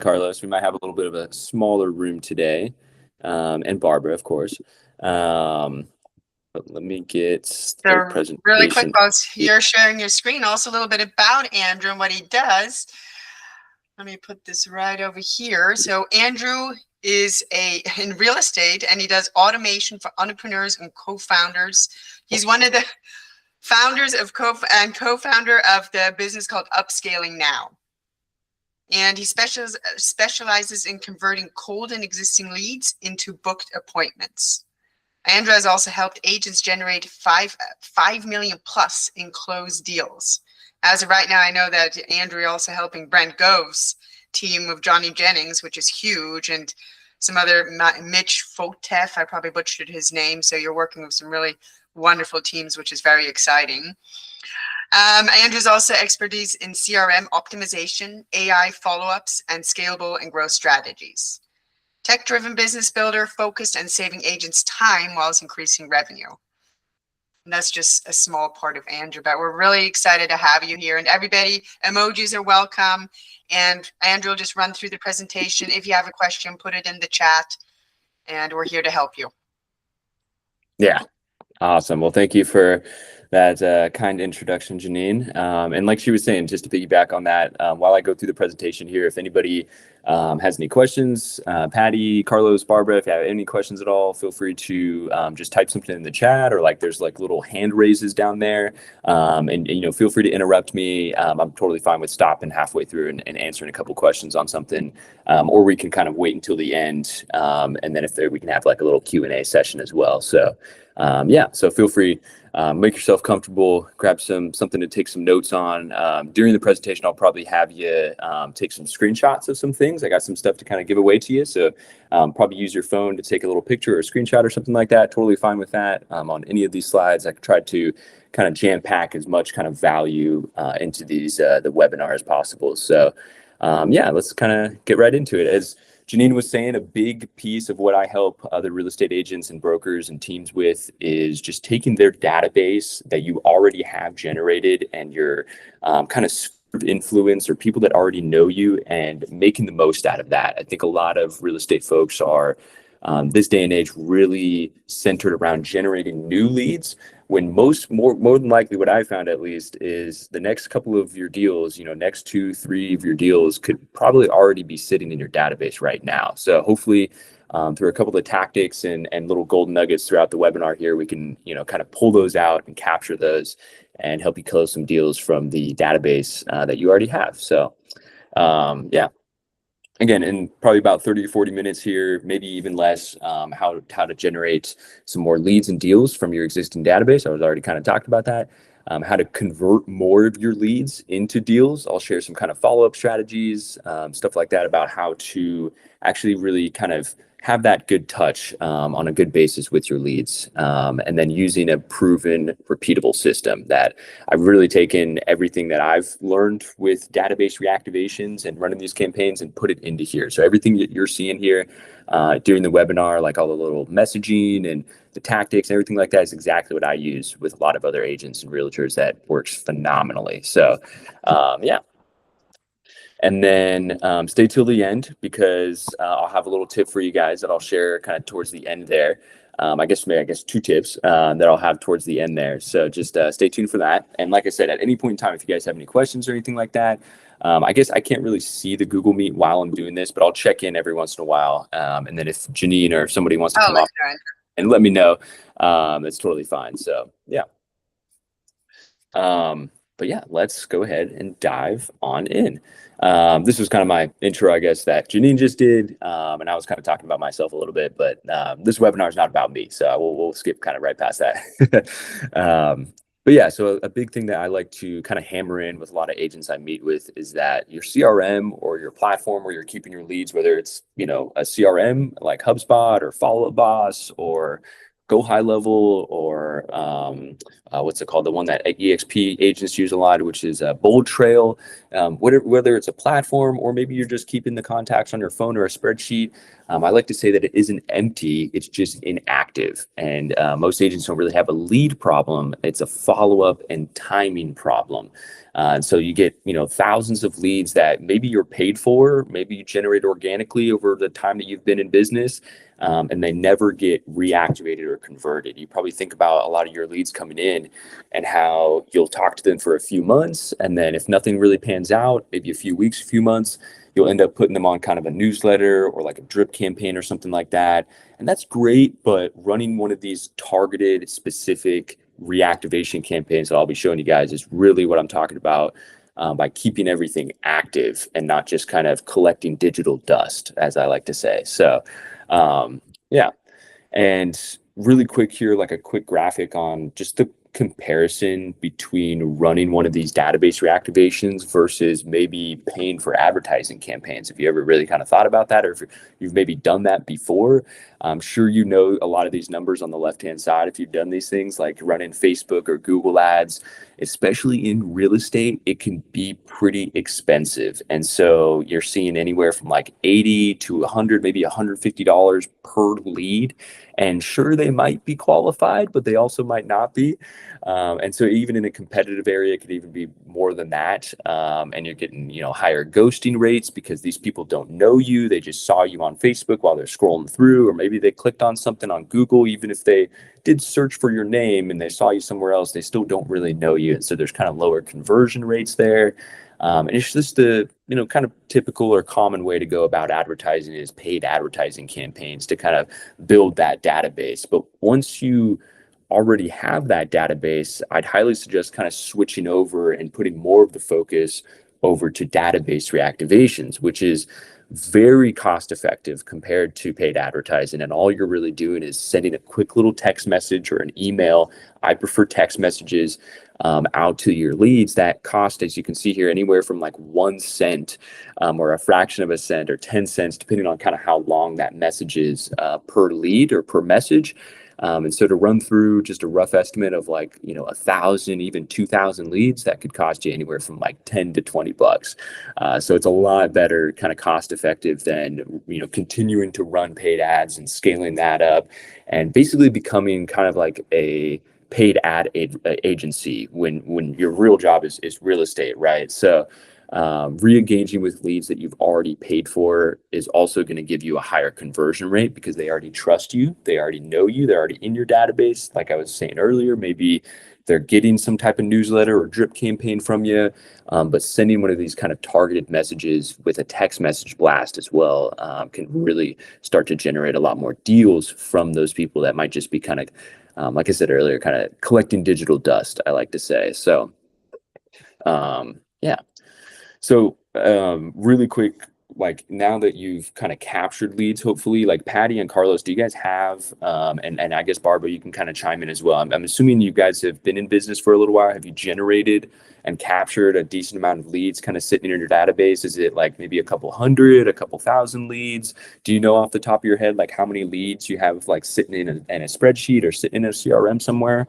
Carlos. We might have a little bit of a smaller room today, and Barbara, of course. Um, but let me get the So really quick, presentation. while you're sharing your screen, also a little bit about Andrew and what he does. Let me put this right over here. So Andrew is in real estate, and he does automation for entrepreneurs and co-founders. He's one of the founders of co-founder of the business called Upscaling Now. And he specializes in converting cold and existing leads into booked appointments. Andrew has also helped agents generate 5 million plus in closed deals. As of right now, I know that Andrew also helping Brent Gove's team with Johnny Jennings, which is huge, and some other Mitch Fotef. I probably butchered his name. So you're working with some really wonderful teams, which is very exciting. Andrew's also expertise in CRM optimization, AI follow-ups, and scalable and growth strategies. Tech-driven business builder focused on saving agents time whilst increasing revenue. And that's just a small part of Andrew, but we're really excited to have you here. And everybody, emojis are welcome. And Andrew will just run through the presentation. If you have a question, put it in the chat, and we're here to help you. Yeah, awesome. Well, thank you for that kind introduction, Janine. And like she was saying, just to piggyback on that, while I go through the presentation here, if anybody has any questions, Patty, Carlos, Barbara, if you have any questions at all, feel free to just type something in the chat, or like there's like little hand raises down there. And you know, feel free to interrupt me. I'm totally fine with stopping halfway through and answering a couple questions on something, or we can kind of wait until the end, and then if there, we can have like a little Q&A session as well. So yeah, so feel free. Make yourself comfortable, grab something to take some notes on. During the presentation, I'll probably have you take some screenshots of some things. I got some stuff to kind of give away to you. So probably use your phone to take a little picture or a screenshot or something like that. Totally fine with that. On any of these slides, I tried to kind of jam pack as much kind of value into these the webinar as possible. So yeah, let's kind of get right into it. As Janine was saying, a big piece of what I help other real estate agents and brokers and teams with is just taking their database that you already have generated and your kind of influence or people that already know you and making the most out of that. I think a lot of real estate folks are this day and age really centered around generating new leads, when more than likely what I found at least is the next couple of your deals, you know, next 2-3 of your deals could probably already be sitting in your database right now. So hopefully through a couple of tactics and little golden nuggets throughout the webinar here, we can, you know, kind of pull those out and capture those and help you close some deals from the database that you already have. So yeah. Again, in probably about 30 to 40 minutes here, maybe even less, how to generate some more leads and deals from your existing database. I was already kind of talked about that. How to convert more of your leads into deals. I'll share some kind of follow-up strategies, stuff like that, about how to actually really kind of have that good touch on a good basis with your leads. And then using a proven, repeatable system that I've really taken everything that I've learned with database reactivations and running these campaigns and put it into here. So everything that you're seeing here during the webinar, like all the little messaging and the tactics and everything like that, is exactly what I use with a lot of other agents and realtors that works phenomenally. So yeah. And then stay till the end, because I'll have a little tip for you guys that I'll share kind of towards the end there. I guess 2 tips that I'll have towards the end there. So just stay tuned for that. And like I said, at any point in time, if you guys have any questions or anything like that, I guess I can't really see the Google Meet while I'm doing this, but I'll check in every once in a while. And then if Janine or if somebody wants to come up and let me know, it's totally fine. So yeah. But yeah, let's go ahead and dive on in. This was kind of my intro, I guess, that Janine just did. And I was kind of talking about myself a little bit, but this webinar is not about me. So we'll skip kind of right past that. But yeah, so a big thing that I like to kind of hammer in with a lot of agents I meet with is that your CRM or your platform where you're keeping your leads, whether it's, you know, a CRM like HubSpot or Follow Up Boss or Go High Level, or what's it called? The one that EXP agents use a lot, which is Bold Trail. Whether it's a platform or maybe you're just keeping the contacts on your phone or a spreadsheet, I like to say that it isn't empty, it's just inactive. And most agents don't really have a lead problem. It's a follow-up and timing problem. And so you get, thousands of leads that maybe you're paid for, maybe you generate organically over the time that you've been in business, and they never get reactivated or converted. You probably think about a lot of your leads coming in and how you'll talk to them for a few months, and then if nothing really pans out, maybe a few weeks, a few months, you'll end up putting them on kind of a newsletter or like a drip campaign or something like that. And that's great, but running one of these targeted, specific reactivation campaigns that I'll be showing you guys is really what I'm talking about, by keeping everything active and not just kind of collecting digital dust, as I like to say. So, yeah. And really quick here, like a quick graphic on just the comparison between running one of these database reactivations versus maybe paying for advertising campaigns. Have you ever really kind of thought about that, or if you've maybe done that before? I'm sure you know a lot of these numbers on the left-hand side if you've done these things, like running Facebook or Google ads. Especially in real estate, it can be pretty expensive. And so you're seeing anywhere from like 80 to 100, maybe $150 per lead. And sure, they might be qualified, but they also might not be. And so even in a competitive area, it could even be more than that. And you're getting, higher ghosting rates because these people don't know you. They just saw you on Facebook while they're scrolling through, or maybe they clicked on something on Google. Even if they did search for your name and they saw you somewhere else, they still don't really know you. And so there's kind of lower conversion rates there. And it's just the, kind of typical or common way to go about advertising is paid advertising campaigns to kind of build that database. But once you already have that database, I'd highly suggest kind of switching over and putting more of the focus over to database reactivations, which is very cost effective compared to paid advertising. And all you're really doing is sending a quick little text message or an email. I prefer text messages out to your leads that cost, as you can see here, anywhere from like 1 cent or a fraction of a cent or 10 cents, depending on kind of how long that message is per lead or per message. And so to run through just a rough estimate of like, 1,000, even 2,000 leads, that could cost you anywhere from like 10 to 20 bucks. So it's a lot better kind of cost effective than, continuing to run paid ads and scaling that up and basically becoming kind of like a paid ad agency when your real job is real estate, right? So re-engaging with leads that you've already paid for is also going to give you a higher conversion rate because they already trust you, they already know you, they're already in your database. Like I was saying earlier, maybe they're getting some type of newsletter or drip campaign from you, but sending one of these kind of targeted messages with a text message blast as well can really start to generate a lot more deals from those people that might just be kind of, like I said earlier, kind of collecting digital dust, I like to say. So, yeah. So, really quick, like now that you've kind of captured leads, hopefully, like Patty and Carlos, do you guys have, and I guess Barbara, you can kind of chime in as well. I'm assuming you guys have been in business for a little while. Have you generated and captured a decent amount of leads kind of sitting in your database? Is it like maybe a couple hundred, a couple thousand leads? Do you know off the top of your head, like how many leads you have like sitting in a spreadsheet or sitting in a CRM somewhere?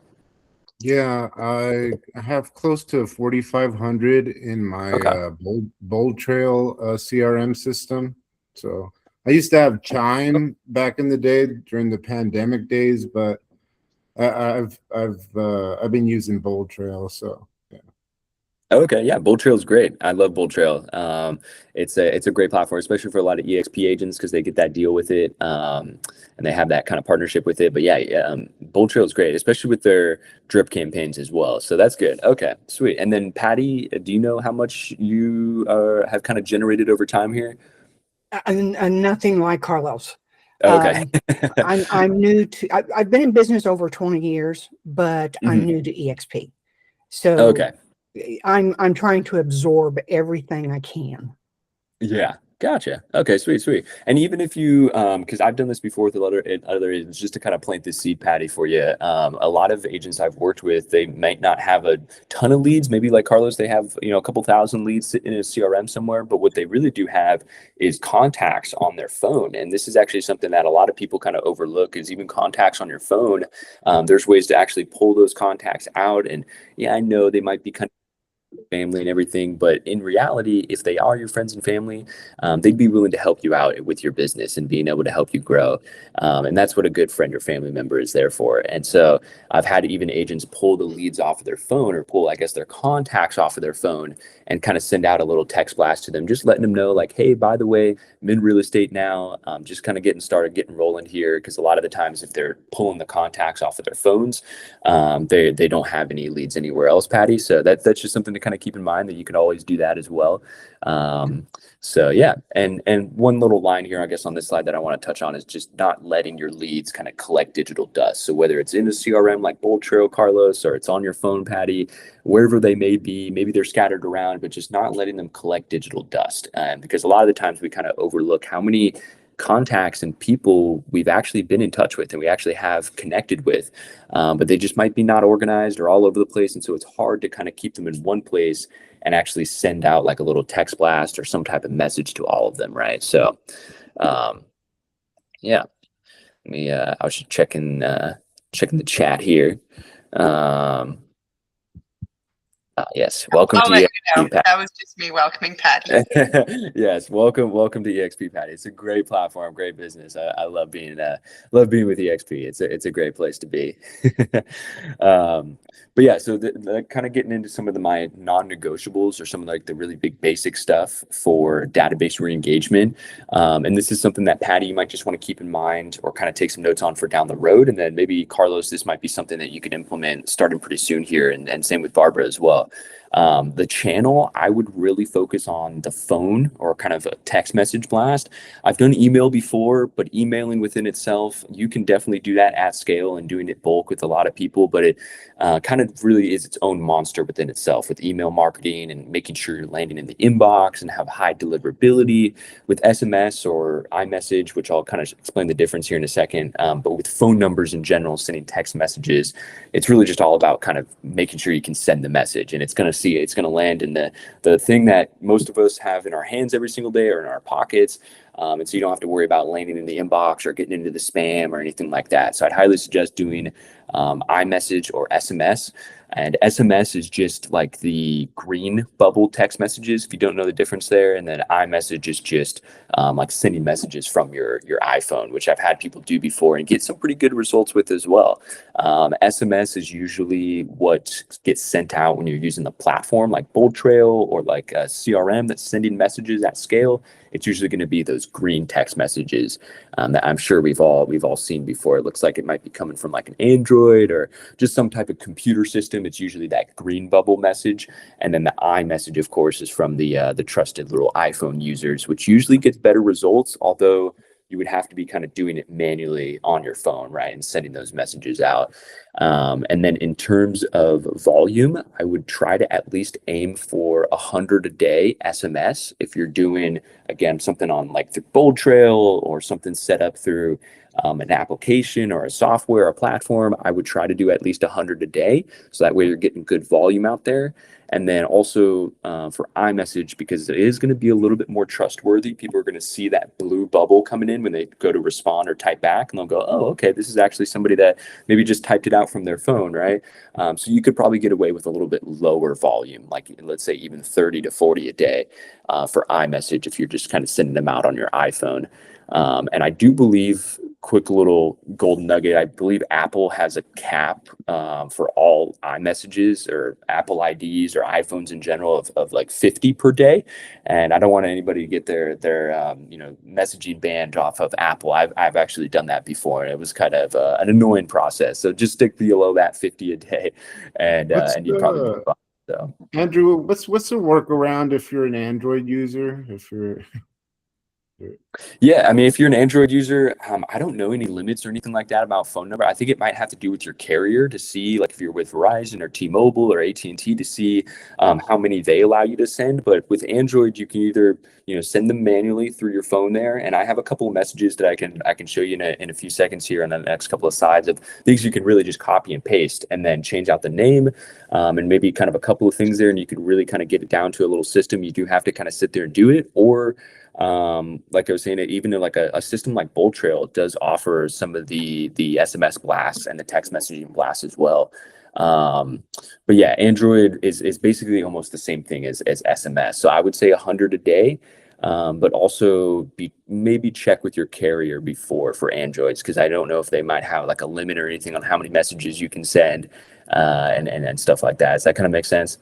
Yeah, I have close to 4,500 in my Okay. Bold Trail CRM system. So I used to have Chime back in the day during the pandemic days, but I've been using Bold Trail. So yeah. Okay, yeah, Bold Trail is great. I love Bold Trail. It's a great platform, especially for a lot of EXP agents because they get that deal with it, and they have that kind of partnership with it. But yeah, Bold Trail is great, especially with their drip campaigns as well. So that's good. Okay, sweet. And then Patty, do you know how much you have kind of generated over time here? And nothing like Carlos. Okay. I'm new to. I've been in business over 20 years, but I'm Mhm. new to EXP. So Okay. I'm trying to absorb everything I can. Yeah. Gotcha. Okay, sweet. And even if you, because I've done this before with other agents, just to kind of plant this seed, Patty, for you. A lot of agents I've worked with, they might not have a ton of leads. Maybe like Carlos, they have a couple thousand leads sitting in a CRM somewhere. But what they really do have is contacts on their phone, and this is actually something that a lot of people kind of overlook. Is even contacts on your phone. There's ways to actually pull those contacts out, and yeah, I know they might be kind family and everything, but in reality, if they are your friends and family, they'd be willing to help you out with your business and being able to help you grow. And that's what a good friend or family member is there for. And so I've had even agents pull the leads off of their phone, or pull, I guess, their contacts off of their phone, and kind of send out a little text blast to them, just letting them know, like, hey, by the way, I'm in real estate now, just kind of getting started, getting rolling here. Because a lot of the times, if they're pulling the contacts off of their phones, they don't have any leads anywhere else, Patty. So that's just something to kind of keep in mind, that you can always do that as well. So yeah, and one little line here, I guess, on this slide that I want to touch on is just not letting your leads kind of collect digital dust. So whether it's in a CRM like Bold Trail, Carlos, or it's on your phone, Patty, wherever they may be, maybe they're scattered around, but just not letting them collect digital dust. Because a lot of the times we kind of overlook how many contacts and people we've actually been in touch with and we actually have connected with, but they just might be not organized or all over the place. And so it's hard to kind of keep them in one place and actually send out like a little text blast or some type of message to all of them, right? So yeah, I was just checking the chat here. Yes, welcome I'll to let you know. EXP, Patty. That was just me welcoming Patty. Yes, welcome to EXP, Patty. It's a great platform, great business. I love being with EXP. It's a great place to be. But yeah, so kind of getting into some of my non-negotiables, or some of like the really big basic stuff for database re-engagement. And this is something that, Patty, you might just want to keep in mind, or kind of take some notes on for down the road. And then maybe Carlos, this might be something that you could implement starting pretty soon here, and same with Barbara as well. The channel, I would really focus on the phone, or kind of a text message blast. I've done email before, but emailing within itself, you can definitely do that at scale and doing it bulk with a lot of people, but it kind of really is its own monster within itself, with email marketing and making sure you're landing in the inbox and have high deliverability. With SMS or iMessage, which I'll kind of explain the difference here in a second, but with phone numbers in general, sending text messages, it's really just all about kind of making sure you can send the message, and it's going to land in the thing that most of us have in our hands every single day, or in our pockets. And so you don't have to worry about landing in the inbox or getting into the spam or anything like that. So I'd highly suggest doing iMessage or SMS. And SMS is just like the green bubble text messages, if you don't know the difference there. And then iMessage is just like sending messages from your iPhone, which I've had people do before and get some pretty good results with as well. SMS is usually what gets sent out when you're using the platform like Bold Trail, or like a CRM that's sending messages at scale. It's usually going to be those green text messages that I'm sure we've all seen before. It looks like it might be coming from like an Android or just some type of computer system. It's usually that green bubble message. And then the iMessage, of course, is from the trusted little iPhone users, which usually gets better results, although you would have to be kind of doing it manually on your phone, right, and sending those messages out. And then in terms of volume, I would try to at least aim for 100 a day SMS. If you're doing, again, something on like through Bold Trail, or something set up through an application or a software or platform, I would try to do at least 100 a day. So that way you're getting good volume out there. And then also for iMessage, because it is going to be a little bit more trustworthy, people are going to see that blue bubble coming in when they go to respond or type back, and they'll go, oh, okay, this is actually somebody that maybe just typed it out from their phone, right? So you could probably get away with a little bit lower volume, like let's say even 30 to 40 a day for iMessage, if you're just kind of sending them out on your iPhone. And I do believe, quick little golden nugget, I believe Apple has a cap for all iMessages or Apple IDs or iPhones in general of like 50 per day. And I don't want anybody to get their messaging banned off of Apple. I've actually done that before, and it was kind of an annoying process. So just stick below that 50 a day, and you'd probably be fine. So Andrew, what's the workaround if you're an Android user? If you're Yeah, I mean, if you're an Android user, I don't know any limits or anything like that about phone number. I think it might have to do with your carrier to see, like, if you're with Verizon or T-Mobile or AT&T to see how many they allow you to send. But with Android, you can either send them manually through your phone there, and I have a couple of messages that I can show you in a few seconds here on the next couple of slides of things you can really just copy and paste and then change out the name and maybe kind of a couple of things there, and you could really kind of get it down to a little system. You do have to kind of sit there and do it, or like I was saying, even like a system like Bold Trail does offer some of the SMS blasts and the text messaging blasts as well. But yeah, Android is basically almost the same thing as SMS. So I would say 100 a day, but also maybe check with your carrier before for Androids, because I don't know if they might have like a limit or anything on how many messages you can send and stuff like that. Does that kind of make sense?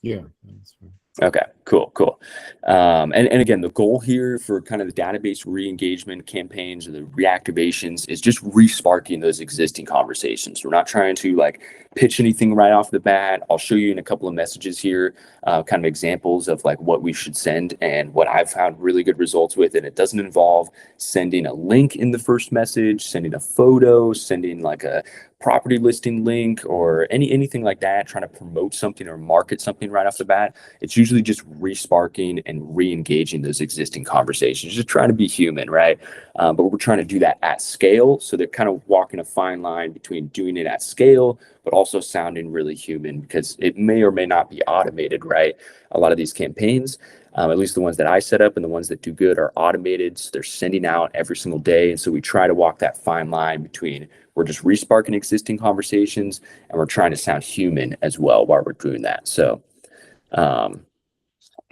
Yeah, that's fine. Okay, cool. And again, the goal here for kind of the database re-engagement campaigns or the reactivations is just re-sparking those existing conversations. We're not trying to like pitch anything right off the bat. I'll show you in a couple of messages here, kind of examples of like what we should send and what I've found really good results with. And it doesn't involve sending a link in the first message, sending a photo, sending like a property listing link or anything like that, trying to promote something or market something right off the bat. It's usually just re-sparking and re-engaging those existing conversations, just trying to be human, right? But we're trying to do that at scale. So they're kind of walking a fine line between doing it at scale, but also sounding really human, because it may or may not be automated, right? A lot of these campaigns, at least the ones that I set up and the ones that do good, are automated. So they're sending out every single day. And so we try to walk that fine line between we're just re-sparking existing conversations and we're trying to sound human as well while we're doing that. So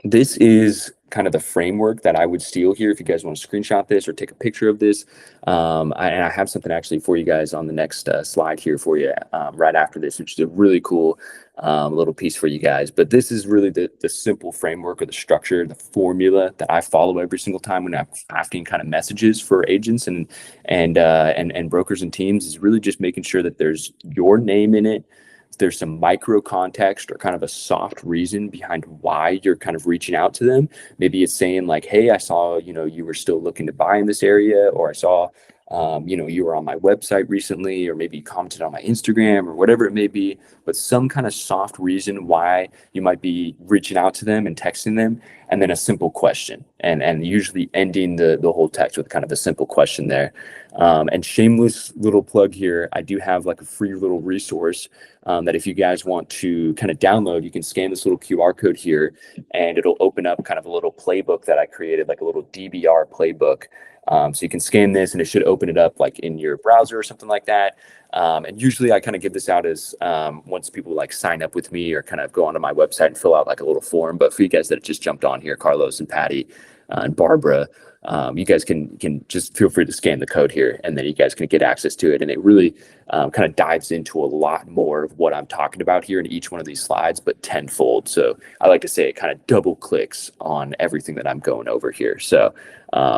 this is kind of the framework that I would steal here if you guys want to screenshot this or take a picture of this. And I have something actually for you guys on the next slide here for you right after this, which is a really cool little piece for you guys. But this is really the simple framework or the structure, the formula that I follow every single time when I'm crafting kind of messages for agents and brokers and teams, is really just making sure that there's your name in it. There's some micro context or kind of a soft reason behind why you're kind of reaching out to them. Maybe it's saying like, hey, I saw, you were still looking to buy in this area, or I saw, you were on my website recently, or maybe you commented on my Instagram, or whatever it may be, but some kind of soft reason why you might be reaching out to them and texting them, and then a simple question, and usually ending the whole text with kind of a simple question there. And shameless little plug here, I do have like a free little resource that if you guys want to kind of download, you can scan this little QR code here and it'll open up kind of a little playbook that I created, like a little DBR playbook. So you can scan this and it should open it up like in your browser or something like that. And usually I kind of give this out as once people like sign up with me or kind of go onto my website and fill out like a little form. But for you guys that just jumped on here, Carlos and Patty and Barbara, you guys can just feel free to scan the code here, and then you guys can get access to it. And it really kind of dives into a lot more of what I'm talking about here in each one of these slides, but tenfold. So I like to say it kind of double clicks on everything that I'm going over here. So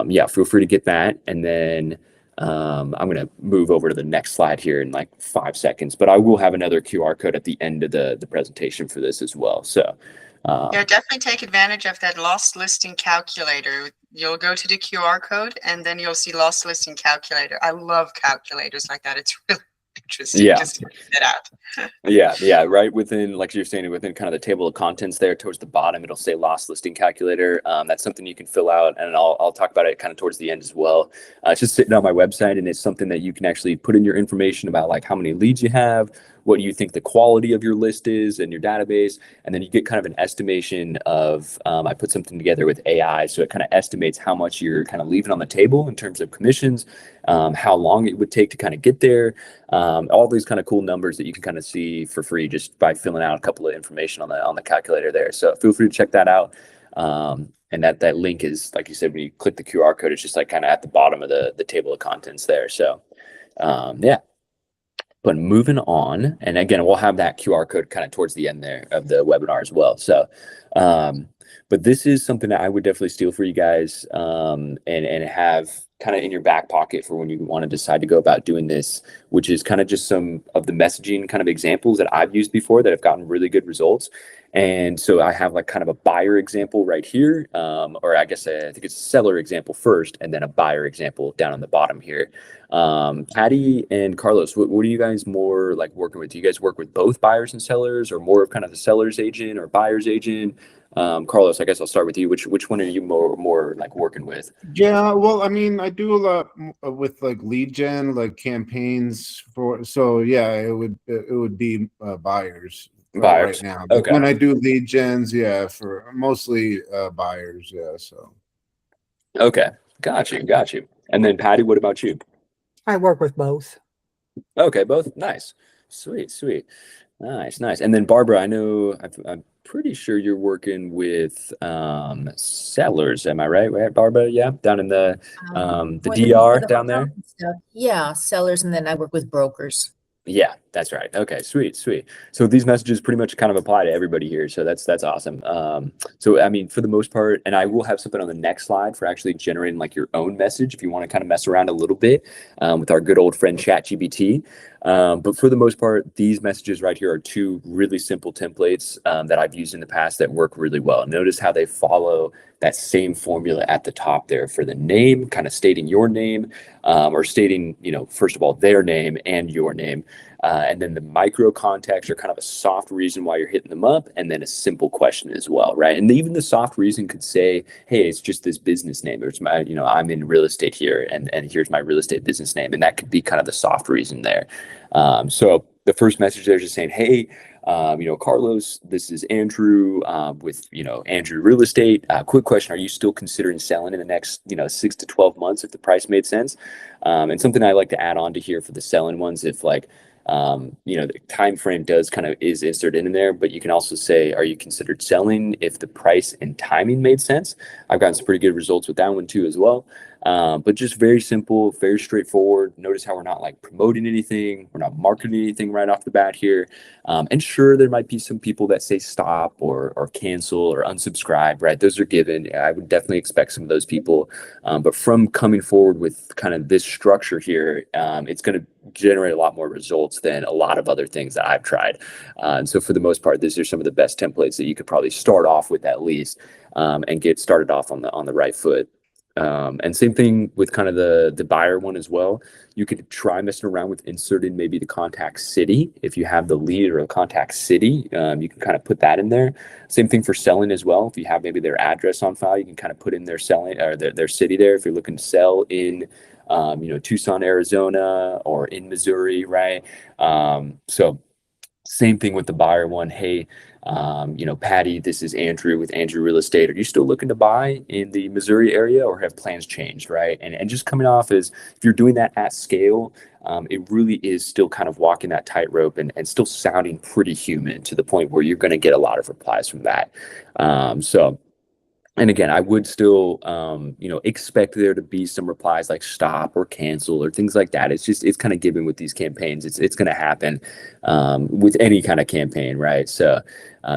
yeah, feel free to get that. And then I'm going to move over to the next slide here in like 5 seconds, but I will have another QR code at the end of the presentation for this as well. So yeah, definitely take advantage of that lost listing calculator. You'll go to the QR code and then you'll see lost listing calculator. I love calculators like that. It's really interesting just to figure that out. Yeah, right within, like you're saying, within kind of the table of contents there towards the bottom, it'll say lost listing calculator. That's something you can fill out, and I'll talk about it kind of towards the end as well. It's just sitting on my website, and it's something that you can actually put in your information about like how many leads you have, what you think the quality of your list is and your database, and then you get kind of an estimation of, I put something together with AI, so it kind of estimates how much you're kind of leaving on the table in terms of commissions, how long it would take to kind of get there, all these kind of cool numbers that you can kind of see for free just by filling out a couple of information on the calculator there. So feel free to check that out. And that link is, like you said, when you click the QR code, it's just like kind of at the bottom of the table of contents there. So yeah. But moving on, and again, we'll have that QR code kind of towards the end there of the webinar as well. So But this is something that I would definitely steal for you guys, and have kind of in your back pocket for when you want to decide to go about doing this, which is kind of just some of the messaging kind of examples that I've used before that have gotten really good results. And so I have like kind of a buyer example right here, or I guess I think it's a seller example first, and then a buyer example down on the bottom here. Patty and Carlos, what are you guys more like working with? Do you guys work with both buyers and sellers, or more of kind of the seller's agent or buyer's agent? Carlos, I guess I'll start with you. Which one are you more like working with? Yeah, well, I mean, I do a lot with like lead gen, like campaigns for. So yeah, it would be buyers right Buyers. now. But Okay. when I do lead gens, yeah, for mostly buyers. Yeah, so. Okay. Got you. And then Patty, what about you? I work with both. Okay, both. Nice. Sweet. Nice. And then Barbara, I know I'm pretty sure you're working with sellers. Am I right? Right, Barbara? Yeah, down in the For DR the down hotel there. and stuff. Yeah, sellers, and then I work with brokers. Yeah, that's right. Okay, sweet. So these messages pretty much kind of apply to everybody here. So that's awesome. So I mean, for the most part, and I will have something on the next slide for actually generating like your own message if you want to kind of mess around a little bit with our good old friend ChatGPT. But for the most part, these messages right here are two really simple templates that I've used in the past that work really well. Notice how they follow that same formula at the top there for the name, kind of stating your name, or stating, first of all, their name and your name. And then the micro context are kind of a soft reason why you're hitting them up, and then a simple question as well, right? And even the soft reason could say, hey, it's just this business name. Or it's my, I'm in real estate here, and here's my real estate business name. And that could be kind of the soft reason there. So the first message there is just saying, hey, Carlos, this is Andrew with, Andrew Real Estate. Quick question. Are you still considering selling in the next, 6 to 12 months if the price made sense? And something I like to add on to here for the selling ones, if like, the time frame is inserted in there, but you can also say, are you considered selling if the price and timing made sense? I've gotten some pretty good results with that one too as well. But just very simple, very straightforward. Notice how we're not like promoting anything. We're not marketing anything right off the bat here. And sure, there might be some people that say stop or cancel or unsubscribe, right? Those are given. I would definitely expect some of those people. But from coming forward with kind of this structure here, it's going to generate a lot more results than a lot of other things that I've tried. And so for the most part, these are some of the best templates that you could probably start off with at least, and get started off on the right foot. And same thing with kind of the buyer one as well. You could try messing around with inserting maybe the contact city. If you have the lead or a contact city, you can kind of put that in there. Same thing for selling as well. If you have maybe their address on file, you can kind of put in their selling or their city there. If you're looking to sell in, Tucson, Arizona, or in Missouri, right? So same thing with the buyer one. Hey, Patty, this is Andrew with Andrew Real Estate. Are you still looking to buy in the Missouri area, or have plans changed, right? And just coming off as if you're doing that at scale, it really is still kind of walking that tightrope and still sounding pretty human to the point where you're going to get a lot of replies from that. And again, I would still, expect there to be some replies like stop or cancel or things like that. It's kind of given with these campaigns. It's going to happen with any kind of campaign, right? So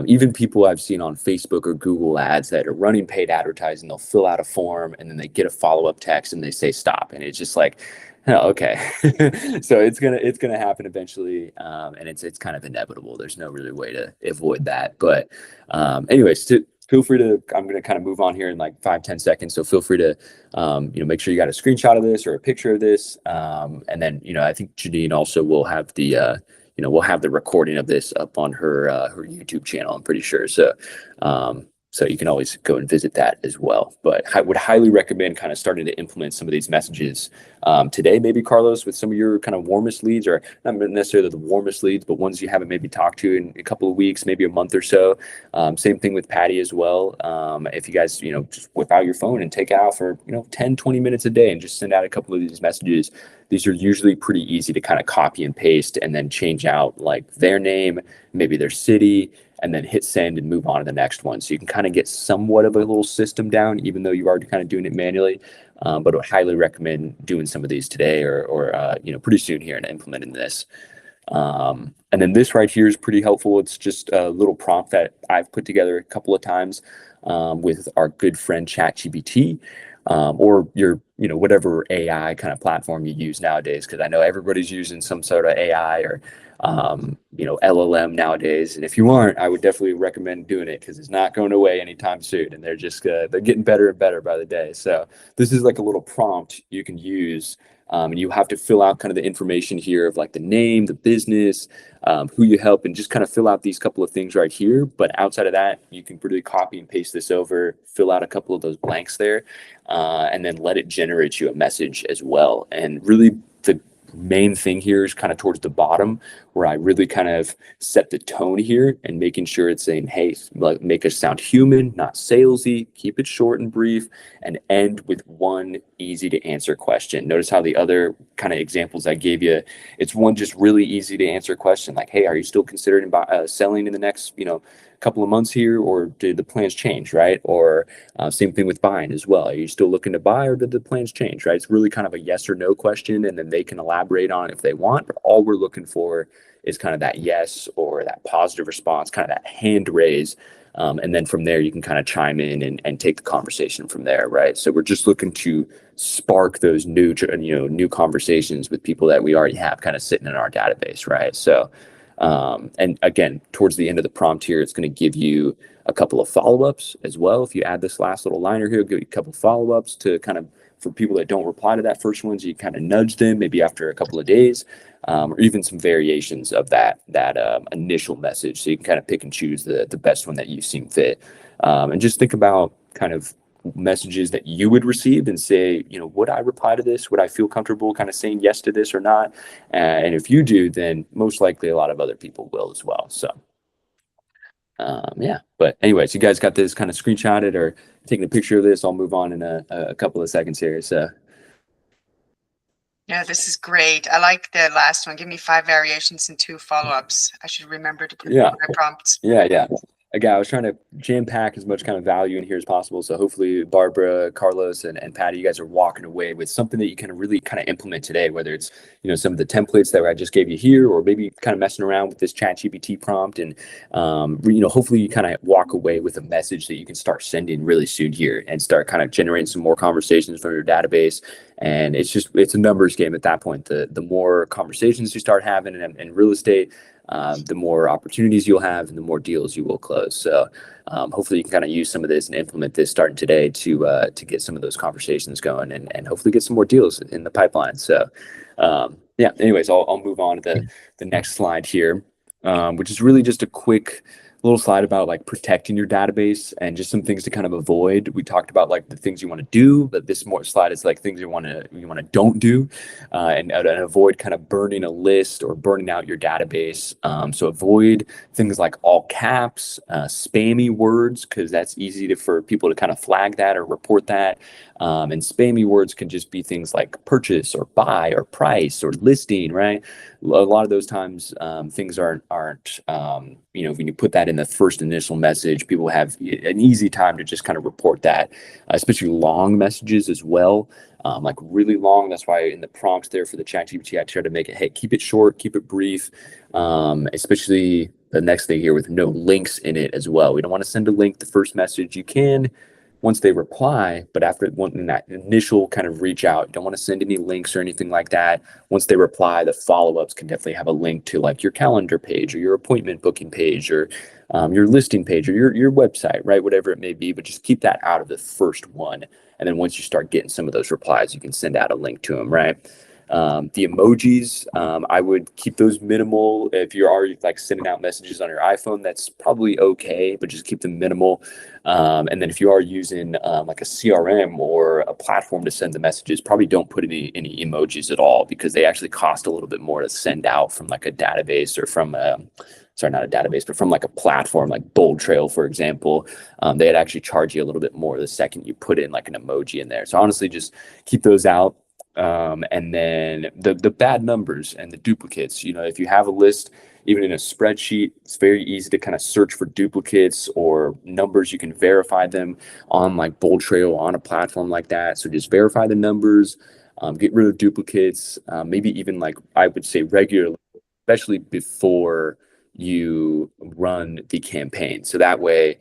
even people I've seen on Facebook or Google ads that are running paid advertising, they'll fill out a form and then they get a follow-up text and they say stop. And it's just like, oh, okay. So it's gonna happen eventually, and it's kind of inevitable. There's no really way to avoid that. But anyways, feel free to, I'm going to kind of move on here in like 5-10 seconds. So feel free to, make sure you got a screenshot of this or a picture of this. And then, I think Janine also will have we'll have the recording of this up on her YouTube channel, I'm pretty sure. So you can always go and visit that as well. But I would highly recommend kind of starting to implement some of these messages today, maybe Carlos, with some of your kind of warmest leads, or not necessarily the warmest leads, but ones you haven't maybe talked to in a couple of weeks, maybe a month or so. Same thing with Patty as well. If you guys, just whip out your phone and take it out for, 10, 20 minutes a day and just send out a couple of these messages. These are usually pretty easy to kind of copy and paste and then change out like their name, maybe their city, and then hit send and move on to the next one. So you can kind of get somewhat of a little system down, even though you're already kind of doing it manually. But I would highly recommend doing some of these today or pretty soon here and implementing this. And then this right here is pretty helpful. It's just a little prompt that I've put together a couple of times. with our good friend ChatGPT, or your, whatever AI kind of platform you use nowadays, because I know everybody's using some sort of AI or LLM nowadays. And if you aren't, I would definitely recommend doing it, because it's not going away anytime soon, and they're just they're getting better and better by the day. So this is like a little prompt you can use. And you have to fill out kind of the information here of like the name, the business, who you help, and just kind of fill out these couple of things right here. But outside of that, you can really copy and paste this over, fill out a couple of those blanks there, and then let it generate you a message as well. And really, the main thing here is kind of towards the bottom, where I really kind of set the tone here and making sure it's saying, hey, like, make us sound human, not salesy, keep it short and brief, and end with one easy to answer question. Notice how the other kind of examples I gave you, it's one just really easy to answer question, like, hey, are you still considering selling in the next, couple of months here, or did the plans change, right? Or same thing with buying as well. Are you still looking to buy, or did the plans change, right? It's really kind of a yes or no question, and then they can elaborate on it if they want, but all we're looking for is kind of that yes or that positive response, kind of that hand raise. And then from there, you can kind of chime in and take the conversation from there, right? So we're just looking to spark those new conversations with people that we already have kind of sitting in our database, right? So, and again, towards the end of the prompt here, it's going to give you a couple of follow-ups as well. If you add this last little liner here, it'll give you a couple of follow-ups to kind of, for people that don't reply to that first one, so you kind of nudge them maybe after a couple of days, or even some variations of that initial message. So you can kind of pick and choose the best one that you seem fit. And just think about kind of messages that you would receive and say, would I reply to this? Would I feel comfortable kind of saying yes to this or not? And if you do, then most likely a lot of other people will as well. So yeah, but anyways, you guys got this kind of screenshotted or taking a picture of this. I'll move on in a couple of seconds here. So Yeah, this is great. I like the last one. Give me 5 variations and 2 follow-ups. I should remember to put in my prompts. Yeah. Again, I was trying to jam pack as much kind of value in here as possible. So hopefully Barbara, Carlos, and Patty, you guys are walking away with something that you can really kind of implement today, whether it's, some of the templates that I just gave you here, or maybe kind of messing around with this ChatGPT prompt. And, hopefully you kind of walk away with a message that you can start sending really soon here and start kind of generating some more conversations from your database. And it's a numbers game at that point. The more conversations you start having in real estate, the more opportunities you'll have and the more deals you will close. So hopefully you can kind of use some of this and implement this starting today to get some of those conversations going and hopefully get some more deals in the pipeline. So yeah, anyways, I'll move on to the next slide here, which is really just a quick little slide about like protecting your database and just some things to kind of avoid. We talked about like the things you want to do, but this more slide is like things you want to don't do, and avoid kind of burning a list or burning out your database. So avoid things like all caps, spammy words, because that's easy for people to kind of flag that or report that. And spammy words can just be things like purchase or buy or price or listing, right? A lot of those times things aren't when you put that in the first initial message, people have an easy time to just kind of report that, especially long messages as well, like really long. That's why in the prompts there for the ChatGPT, I try to make it, hey, keep it short, keep it brief, especially the next thing here with no links in it as well. We don't want to send a link the first message. You can once they reply, but after in that initial kind of reach out, you don't want to send any links or anything like that. Once they reply, the follow-ups can definitely have a link to like your calendar page or your appointment booking page or your listing page or your website, right? Whatever it may be, but just keep that out of the first one. And then once you start getting some of those replies, you can send out a link to them, right? The emojis, I would keep those minimal. If you're already like sending out messages on your iPhone, that's probably okay, but just keep them minimal. And then if you are using like a CRM or a platform to send the messages, probably don't put any emojis at all, because they actually cost a little bit more to send out from like a database or from not a database, but from like a platform like Bold Trail, for example. They'd actually charge you a little bit more the second you put in like an emoji in there. So honestly, just keep those out. And then the bad numbers and the duplicates, if you have a list, even in a spreadsheet, it's very easy to kind of search for duplicates or numbers. You can verify them on like Bold Trail on a platform like that. So just verify the numbers, get rid of duplicates, maybe even like I would say regularly, especially before you run the campaign. So that way,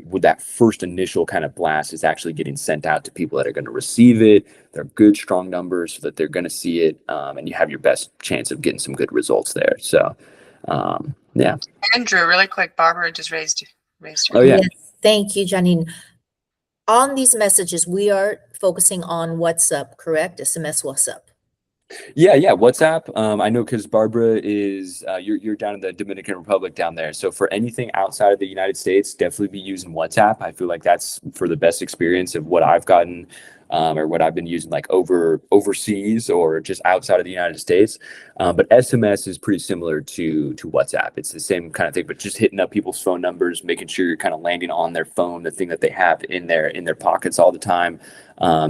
with that first initial kind of blast is actually getting sent out to people that are going to receive it. They're good, strong numbers so that they're going to see it, and you have your best chance of getting some good results there. So, yeah. Andrew, really quick, Barbara just raised her. Oh, yeah. Yes, thank you, Janine. On these messages, we are focusing on WhatsApp, correct? SMS WhatsApp. Yeah, WhatsApp. I know because Barbara is you're down in the Dominican Republic down there. So for anything outside of the United States, definitely be using WhatsApp. I feel like that's for the best experience of what I've gotten, or what I've been using like overseas or just outside of the United States. But SMS is pretty similar to WhatsApp. It's the same kind of thing, but just hitting up people's phone numbers, making sure you're kind of landing on their phone, the thing that they have in their pockets all the time.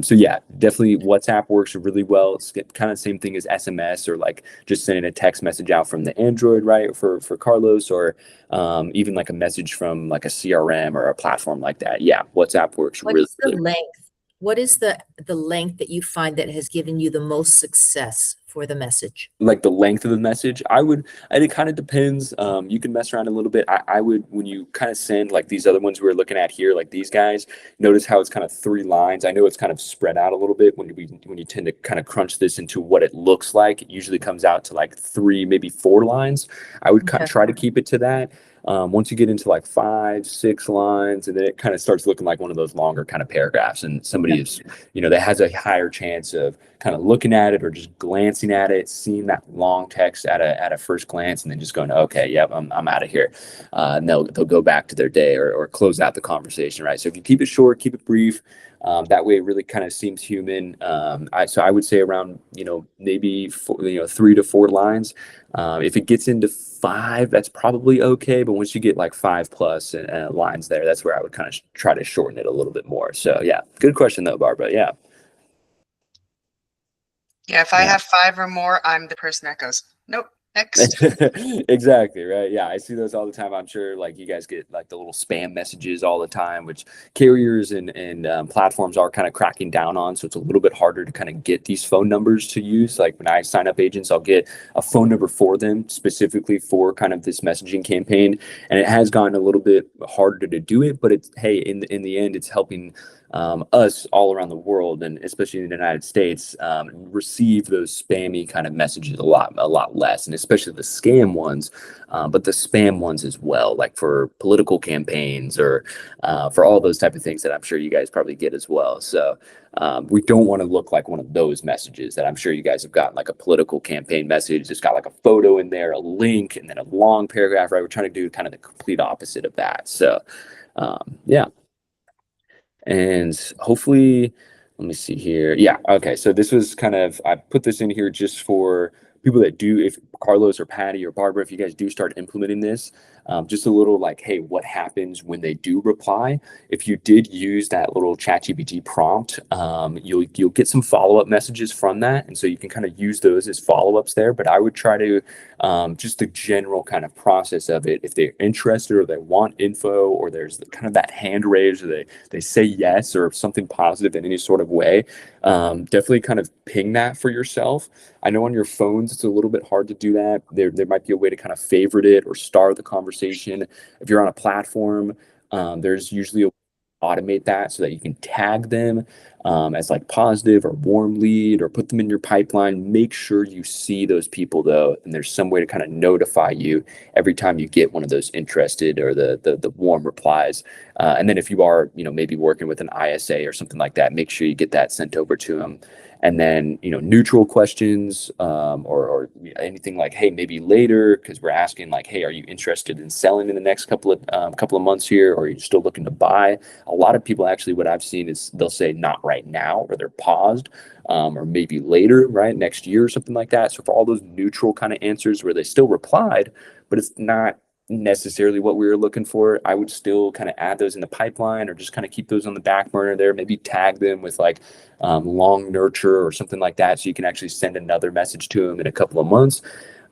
So yeah, definitely WhatsApp works really well. It's kind of the same thing as SMS, or like just sending a text message out from the Android, right? For Carlos, or even like a message from like a CRM or a platform like that. Yeah, WhatsApp works What really, is the really length? What is the length that you find that has given you the most success for the message? like the length of the message. And it kind of depends. You can mess around a little bit. I would, when you kind of send like these other ones we're looking at here, like these guys, notice how it's kind of 3 lines. I know it's kind of spread out a little bit when you tend to kind of crunch this into what it looks like. It usually comes out to like 3, maybe 4 lines. I would Okay. try to keep it to that. Once you get into like 5, 6 lines, and then it kind of starts looking like one of those longer kind of paragraphs, and somebody is, that has a higher chance of kind of looking at it or just glancing at it, seeing that long text at a first glance, and then just going, okay, yep, I'm out of here. And they'll go back to their day, or close out the conversation, right? So if you keep it short, keep it brief, that way it really kind of seems human. So I would say around, maybe 3 to 4 lines. If it gets into 5, that's probably okay. But once you get like 5 plus lines there, that's where I would kind of try to shorten it a little bit more. So yeah, good question though, Barbara. Yeah. Yeah, if I Yeah. have 5 or more, I'm the person that goes, nope, next. Exactly, right. Yeah, I see those all the time. I'm sure like you guys get like the little spam messages all the time, which carriers and platforms are kind of cracking down on. So it's a little bit harder to kind of get these phone numbers to use. Like when I sign up agents, I'll get a phone number for them specifically for kind of this messaging campaign, and it has gotten a little bit harder to do it. But it's, hey, in the end, it's helping us all around the world, and especially in the United States, receive those spammy kind of messages a lot less, and especially the scam ones, but the spam ones as well, like for political campaigns or for all those type of things that I'm sure you guys probably get as well. So we don't want to look like one of those messages that I'm sure you guys have gotten, like a political campaign message. It's got like a photo in there, a link, and then a long paragraph, right? We're trying to do kind of the complete opposite of that. So yeah. And hopefully, let me see here. Yeah, okay. So this was kind of, I put this in here just for people that do, if Carlos or Patty or Barbara, if you guys do start implementing this, just a little like, hey, what happens when they do reply? If you did use that little ChatGPT prompt, you'll get some follow-up messages from that. And so you can kind of use those as follow-ups there. But I would try to, just the general kind of process of it, if they're interested or they want info, or there's kind of that hand raise, or they say yes or something positive in any sort of way, definitely kind of ping that for yourself. I know on your phones, it's a little bit hard to do that. There might be a way to kind of favorite it or star the conversation. If you're on a platform, there's usually a way to automate that so that you can tag them as like positive or warm lead, or put them in your pipeline. Make sure you see those people though, and there's some way to kind of notify you every time you get one of those interested or the warm replies. And then if you are, maybe working with an ISA or something like that, make sure you get that sent over to them. And then, neutral questions, or anything like, hey, maybe later, because we're asking like, hey, are you interested in selling in the next couple of months here, or are you still looking to buy? A lot of people actually, what I've seen is they'll say not right now, or they're paused, or maybe later, right, next year or something like that. So for all those neutral kind of answers where they still replied, but it's not necessarily what we were looking for, I would still kind of add those in the pipeline, or just kind of keep those on the back burner there. Maybe tag them with like long nurture or something like that, so you can actually send another message to them in a couple of months.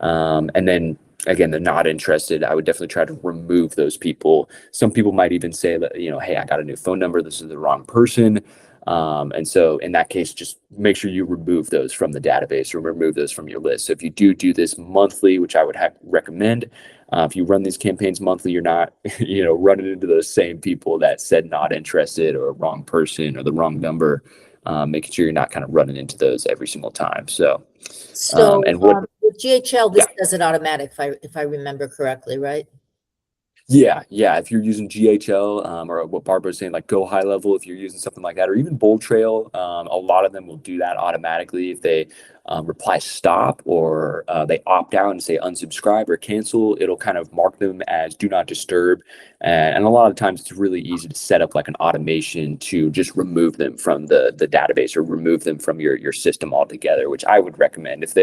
And then again, they're not interested, I would definitely try to remove those people. Some people might even say that, hey, I got a new phone number, this is the wrong person. And so in that case, just make sure you remove those from the database, or remove those from your list. So if you do this monthly, which I would recommend, If you run these campaigns monthly, you're not, running into those same people that said not interested or wrong person or the wrong number. Making sure you're not kind of running into those every single time. So, So and what, with GHL, yeah. this does it automatic, if I remember correctly, right? Yeah. If you're using GHL, or what Barbara was saying, like Go High Level, if you're using something like that, or even Bold Trail, a lot of them will do that automatically. If they reply stop, or they opt out and say unsubscribe or cancel, it'll kind of mark them as do not disturb. And a lot of times it's really easy to set up like an automation to just remove them from the database or remove them from your system altogether, which I would recommend. If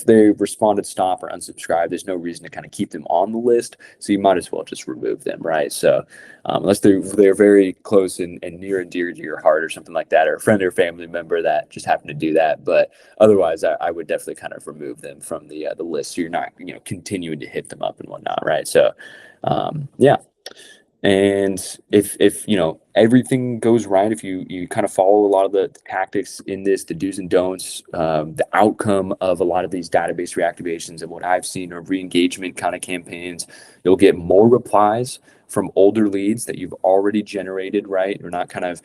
they responded stop or unsubscribe, there's no reason to kind of keep them on the list. So you might as well just remove them, right? So unless they're very close and near and dear to your heart or something like that, or a friend or family member that just happened to do that. But otherwise, I would definitely kind of remove them from the list, so you're not continuing to hit them up and whatnot, right? So yeah. And if everything goes right, if you kind of follow a lot of the tactics in this, the do's and don'ts, the outcome of a lot of these database reactivations and what I've seen are re-engagement kind of campaigns, you'll get more replies from older leads that you've already generated, right? You're not kind of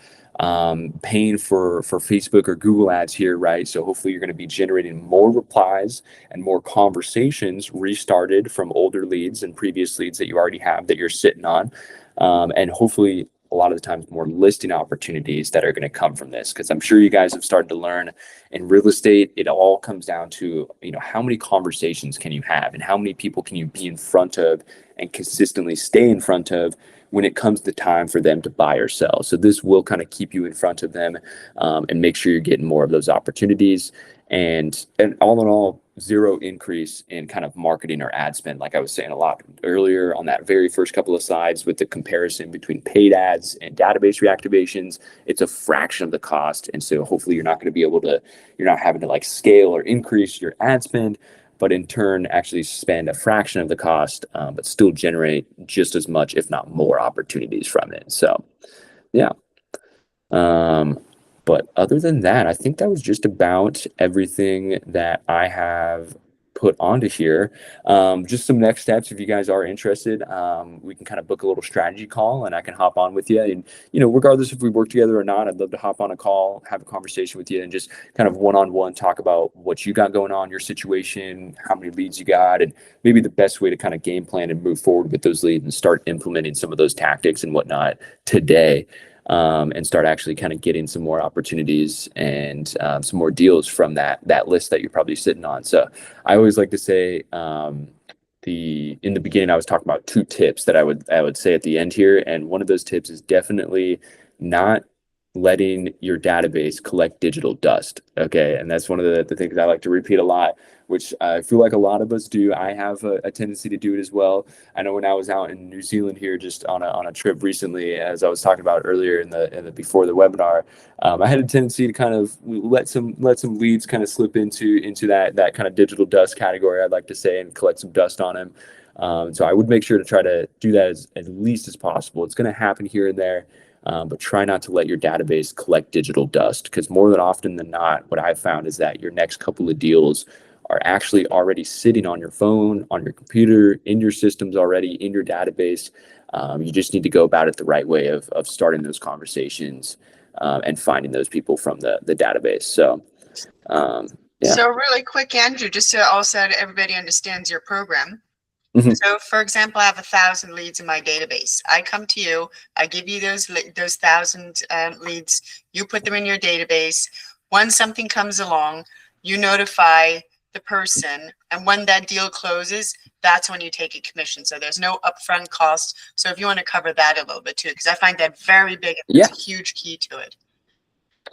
paying for Facebook or Google ads here, right? So hopefully you're going to be generating more replies and more conversations restarted from older leads and previous leads that you already have that you're sitting on. And hopefully a lot of the times more listing opportunities that are going to come from this, because I'm sure you guys have started to learn in real estate, it all comes down to, how many conversations can you have and how many people can you be in front of and consistently stay in front of when it comes to time for them to buy or sell. So this will kind of keep you in front of them, and make sure you're getting more of those opportunities. And all in all, zero increase in kind of marketing or ad spend. Like I was saying a lot earlier on that very first couple of slides with the comparison between paid ads and database reactivations, it's a fraction of the cost. And so hopefully you're not having to like scale or increase your ad spend, but in turn actually spend a fraction of the cost, but still generate just as much, if not more, opportunities from it. So yeah. But other than that, I think that was just about everything that I have put onto here. Just some next steps, if you guys are interested, we can kind of book a little strategy call and I can hop on with you. And, regardless if we work together or not, I'd love to hop on a call, have a conversation with you and just kind of one-on-one talk about what you got going on, your situation, how many leads you got, and maybe the best way to kind of game plan and move forward with those leads and start implementing some of those tactics and whatnot today. And start actually kind of getting some more opportunities and some more deals from that list that you're probably sitting on. So I always like to say, in the beginning, I was talking about 2 tips that I would say at the end here. And one of those tips is definitely not letting your database collect digital dust. Okay. And that's one of the things I like to repeat a lot, which I feel like a lot of us do. I have a tendency to do it as well. I know when I was out in New Zealand here, just on a trip recently, as I was talking about earlier in the before the webinar, I had a tendency to kind of let some leads kind of slip into that kind of digital dust category, I'd like to say, and collect some dust on them. So I would make sure to try to do that as least as possible. It's going to happen here and there. But try not to let your database collect digital dust, because more than often than not, what I've found is that your next couple of deals are actually already sitting on your phone, on your computer, in your systems already, in your database. You just need to go about it the right way of starting those conversations and finding those people from the database. So, yeah. So really quick, Andrew, just so also everybody understands your program. Mhm. So for example, I have 1,000 leads in my database. I come to you, I give you those 1,000 leads, you put them in your database. When something comes along, you notify the person, and when that deal closes, that's when you take a commission. So there's no upfront cost. So if you want to cover that a little bit too, because I find that very big, Yeah. it's a huge key to it.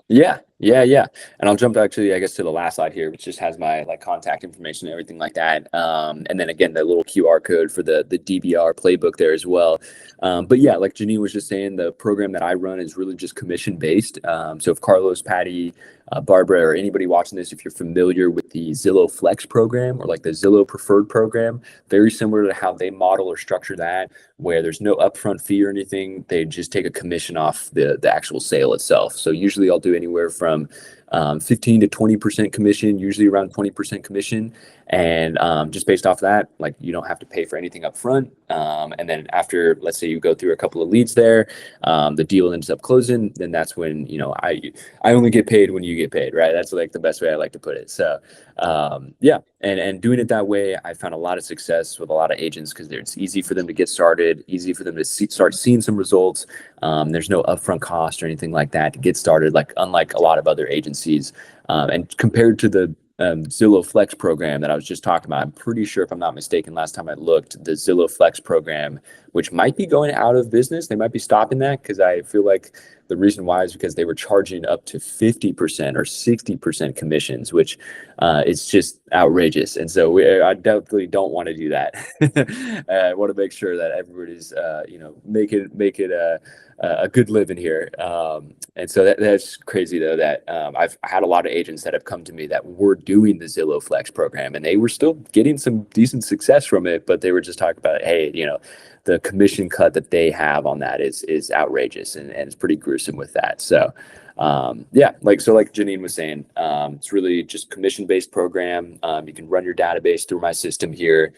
Yeah. And I'll jump actually, I guess, to the last slide here, which just has my contact information and everything like that. And then again, the little QR code for the DBR playbook there as well. But yeah, like Janine was just saying, the program that I run is really just commission based. So if Carlos, Patty, Barbara, or anybody watching this, if you're familiar with the Zillow Flex program or like the Zillow Preferred program, very similar to how they model or structure that, where there's no upfront fee or anything. They just take a commission off the actual sale itself. So usually I'll do anywhere from 15 to 20% commission, usually around 20% commission. And just based off that, like you don't have to pay for anything up front. And then after, let's say you go through a couple of leads there, the deal ends up closing, then that's when, I only get paid when you get paid, right? That's like the best way I like to put it. So yeah, and doing it that way, I found a lot of success with a lot of agents because it's easy for them to get started, easy for them to start seeing some results. There's no upfront cost or anything like that to get started, like unlike a lot of other agencies. And compared to the Zillow Flex program that I was just talking about, I'm pretty sure, if I'm not mistaken, last time I looked, the Zillow Flex program, which might be going out of business, they might be stopping that, because I feel like the reason why is because they were charging up to 50% or 60% commissions, which is just outrageous. And so I definitely don't want to do that. I want to make sure that everybody's, make it a good living here. And so that's crazy though, that I've had a lot of agents that have come to me that were doing the Zillow Flex program and they were still getting some decent success from it, but they were just talking about, hey, the commission cut that they have on that is outrageous and it's pretty gruesome with that. So yeah, like Janine was saying, it's really just commission-based program. You can run your database through my system here.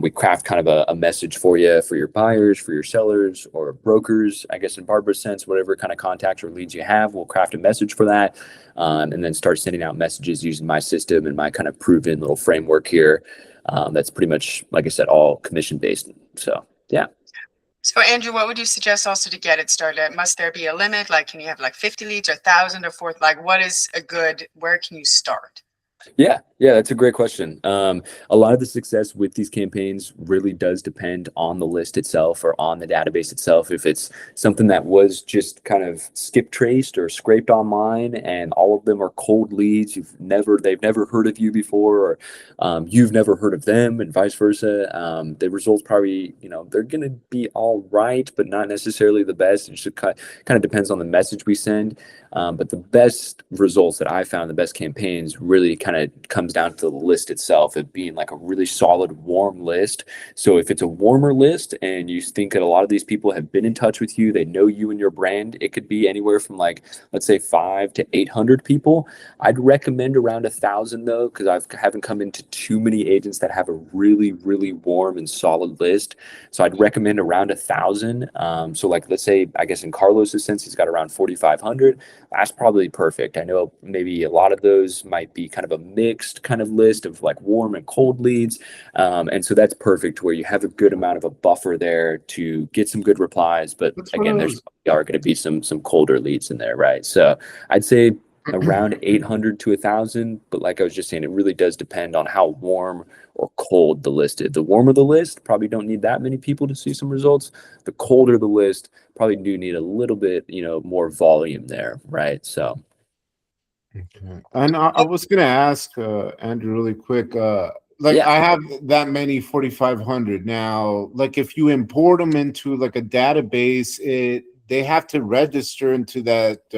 We craft kind of a message for you, for your buyers, for your sellers, or brokers, I guess in Barbara's sense, whatever kind of contacts or leads you have, we'll craft a message for that, and then start sending out messages using my system and my kind of proven little framework here. That's pretty much, like I said, all commission-based. So yeah. So Andrew, what would you suggest also to get it started? Must there be a limit? Like, can you have like 50 leads or 1,000 or 4? Like, what is where can you start? Yeah, that's a great question. A lot of the success with these campaigns really does depend on the list itself or on the database itself. If it's something that was just kind of skip traced or scraped online and all of them are cold leads, they've never heard of you before, or you've never heard of them, and vice versa, the results probably, they're going to be all right, but not necessarily the best. It just kind of depends on the message we send. But the best results that I found, the best campaigns, really kind of comes down to the list itself, of being like a really solid, warm list. So if it's a warmer list and you think that a lot of these people have been in touch with you, they know you and your brand, it could be anywhere from like, let's say 500 to 800 people. I'd recommend around 1,000 though, because I haven't come into too many agents that have a really, really warm and solid list. So I'd recommend around 1,000. So like, let's say, I guess in Carlos's sense, he's got around 4,500. That's probably perfect. I know maybe a lot of those might be kind of a mixed kind of list of like warm and cold leads. And so that's perfect, where you have a good amount of a buffer there to get some good replies. But again, there's are going to be some colder leads in there, right? So I'd say around 800 to 1,000. But like I was just saying, it really does depend on how warm or cold the list is. The warmer the list, probably don't need that many people to see some results. The colder the list, probably do need a little bit, more volume there, right? So. Okay. And I was going to ask Andrew really quick, I have that many 4,500 now, like if you import them into like a database, they have to register into that,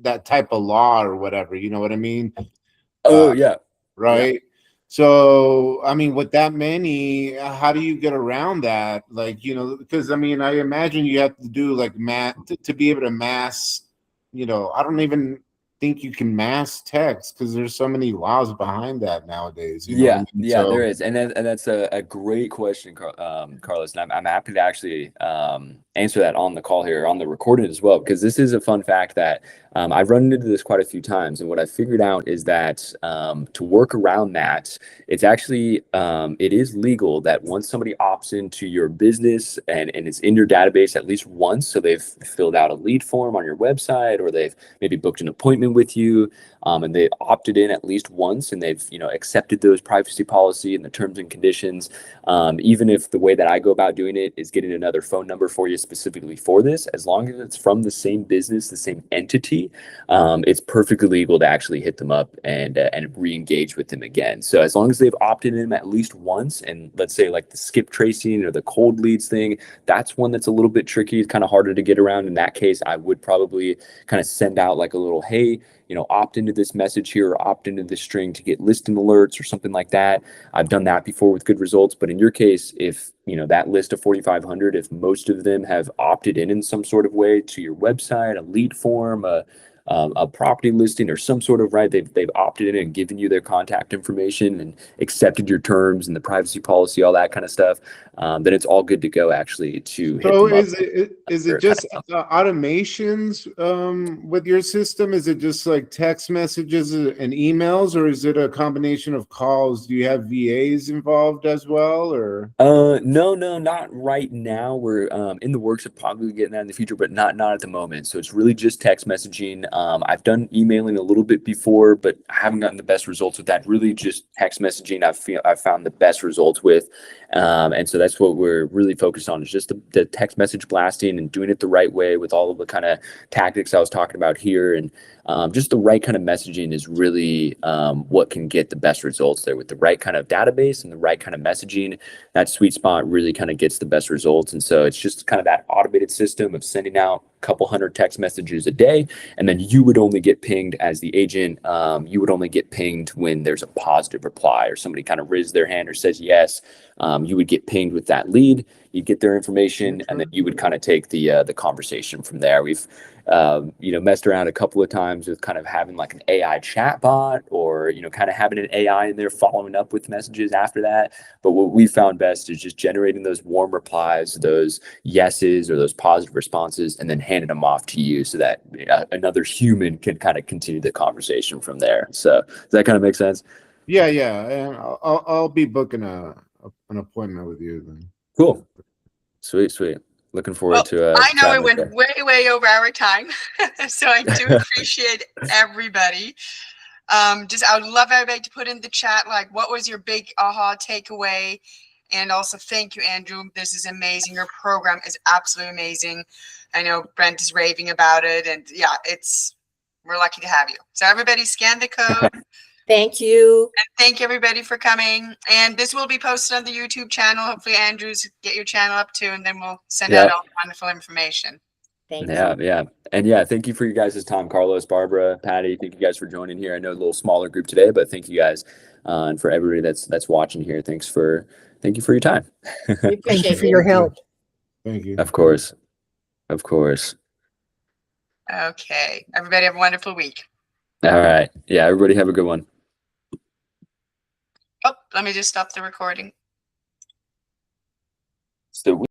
that type of law or whatever, you know what I mean? Oh yeah. Right. Yeah. So, I mean, with that many, how do you get around that? Like, because I mean, I imagine you have to do like to be able to mass, I don't even think you can mass text because there's so many laws behind that nowadays. You know what I mean? There is, and that's a great question, Carlos. And I'm happy to actually answer that on the call here, on the recording as well, because this is a fun fact that I've run into this quite a few times, and what I figured out is that to work around that, it's actually it is legal that once somebody opts into your business and it's in your database at least once, so they've filled out a lead form on your website, or they've maybe booked an appointment with you, and they opted in at least once, and they've accepted those privacy policy and the terms and conditions, even if the way that I go about doing it is getting another phone number for you specifically for this, as long as it's from the same business, the same entity, it's perfectly legal to actually hit them up and re-engage with them again. So as long as they've opted in at least once, and let's say like the skip tracing or the cold leads thing, that's one that's a little bit tricky. It's kind of harder to get around. In that case, I would probably kind of send out like a little, hey, opt into this message here, or opt into this string to get listing alerts or something like that. I've done that before with good results. But in your case, if that list of 4,500, if most of them have opted in some sort of way to your website, a lead form, a a property listing or some sort of right, they've opted in and given you their contact information and accepted your terms and the privacy policy, all that kind of stuff, then it's all good to go actually to hit So them up. is it just automations with your system? Is it just like text messages and emails, or is it a combination of calls? Do you have VAs involved as well, or? No, not right now. We're in the works of probably getting that in the future, but not at the moment. So it's really just text messaging. I've done emailing a little bit before, but I haven't gotten the best results with that. Really just text messaging I've found the best results with. And so that's what we're really focused on, is just the text message blasting and doing it the right way with all of the kind of tactics I was talking about here. And just the right kind of messaging is really what can get the best results there, with the right kind of database and the right kind of messaging. That sweet spot really kind of gets the best results. And so it's just kind of that automated system of sending out a couple hundred text messages a day, and then you would only get pinged as the agent. You would only get pinged when there's a positive reply or somebody kind of raises their hand or says yes. You would get pinged with that lead. You'd get their information, and then you would kind of take the conversation from there. We've messed around a couple of times with kind of having like an AI chat bot, or kind of having an AI in there following up with messages after that. But what we found best is just generating those warm replies, those yeses or those positive responses, and then handing them off to you so that another human can kind of continue the conversation from there. So does that kind of make sense? Yeah, and I'll be booking an appointment with you then. Cool. Sweet. Looking forward to I know chatting it with went you. way over our time. So I do appreciate everybody. I would love everybody to put in the chat, like, what was your big aha takeaway? And also thank you, Andrew. This is amazing. Your program is absolutely amazing. I know Brent is raving about it, and yeah, we're lucky to have you. So everybody scan the code. Thank you. And thank everybody for coming. And this will be posted on the YouTube channel. Hopefully, Andrew's get your channel up too, and then we'll send out all the wonderful information. Thank Yeah, you. yeah. And yeah, thank you for you guys' time, Carlos, Barbara, Patty. Thank you guys for joining here. I know a little smaller group today, but thank you guys. And for everybody that's watching here, thank you for your time. We Thank you appreciate for your help. Thank you. Of course. Okay. Everybody have a wonderful week. All right. Yeah, everybody have a good one. Oh, let me just stop the recording. So